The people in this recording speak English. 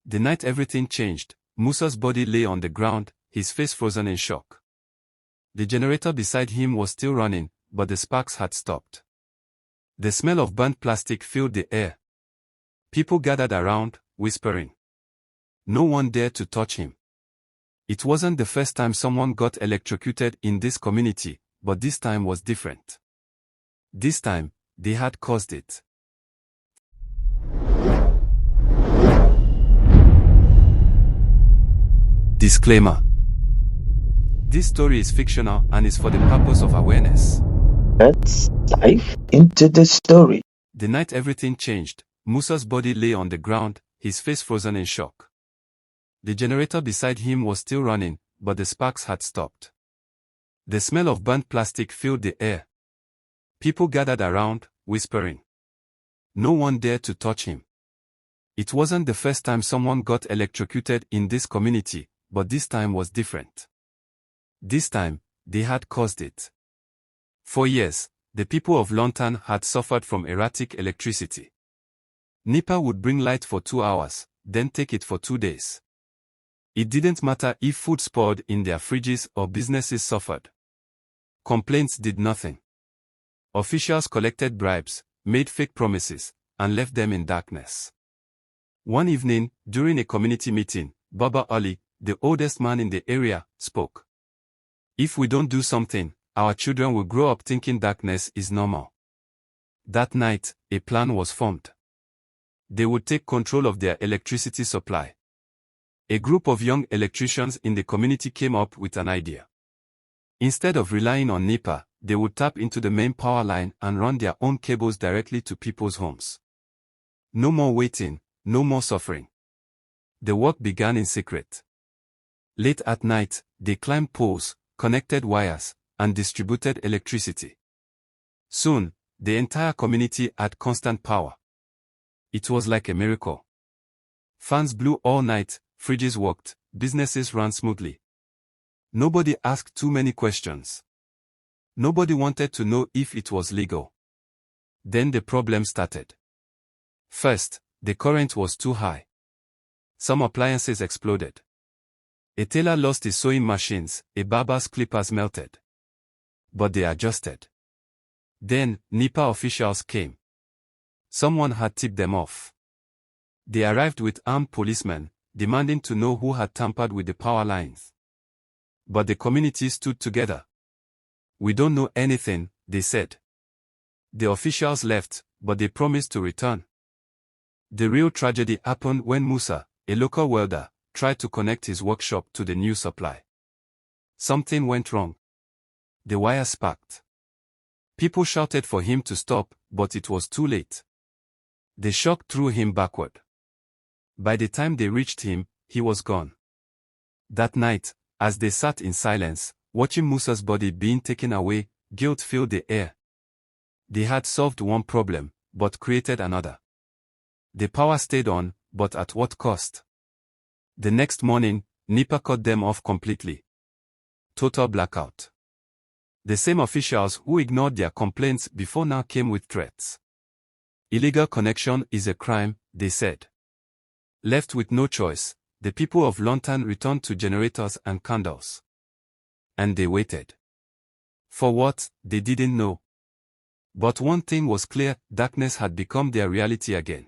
The night everything changed, Musa's body lay on the ground, his face frozen in shock. The generator beside him was still running, but the sparks had stopped. The smell of burnt plastic filled the air. People gathered around, whispering. No one dared to touch him. It wasn't the first time someone got electrocuted in this community, but this time was different. This time, they had caused it. Disclaimer. This story is fictional and is for the purpose of awareness. Let's dive into the story. The night everything changed, Musa's body lay on the ground, his face frozen in shock. The generator beside him was still running, but the sparks had stopped. The smell of burnt plastic filled the air. People gathered around, whispering. No one dared to touch him. It wasn't the first time someone got electrocuted in this community, but this time was different. This time, they had caused it. For years, the people of London had suffered from erratic electricity. NEPA would bring light for 2 hours, then take it for 2 days. It didn't matter if food spoiled in their fridges or businesses suffered. Complaints did nothing. Officials collected bribes, made fake promises, and left them in darkness. One evening, during a community meeting, Baba Ali, the oldest man in the area, spoke. If we don't do something, our children will grow up thinking darkness is normal. That night, a plan was formed. They would take control of their electricity supply. A group of young electricians in the community came up with an idea. Instead of relying on NEPA, they would tap into the main power line and run their own cables directly to people's homes. No more waiting, no more suffering. The work began in secret. Late at night, they climbed poles, connected wires, and distributed electricity. Soon, the entire community had constant power. It was like a miracle. Fans blew all night, fridges worked, businesses ran smoothly. Nobody asked too many questions. Nobody wanted to know if it was legal. Then the problem started. First, the current was too high. Some appliances exploded. A tailor lost his sewing machines, a barber's clippers melted. But they adjusted. Then, NEPA officials came. Someone had tipped them off. They arrived with armed policemen, demanding to know who had tampered with the power lines. But the community stood together. We don't know anything, they said. The officials left, but they promised to return. The real tragedy happened when Musa, a local welder, tried to connect his workshop to the new supply. Something went wrong. The wire sparked. People shouted for him to stop, but it was too late. The shock threw him backward. By the time they reached him, he was gone. That night, as they sat in silence, watching Musa's body being taken away, guilt filled the air. They had solved one problem, but created another. The power stayed on, but at what cost? The next morning, NEPA cut them off completely. Total blackout. The same officials who ignored their complaints before now came with threats. Illegal connection is a crime, they said. Left with no choice, the people of London returned to generators and candles. And they waited. For what, they didn't know. But one thing was clear, darkness had become their reality again.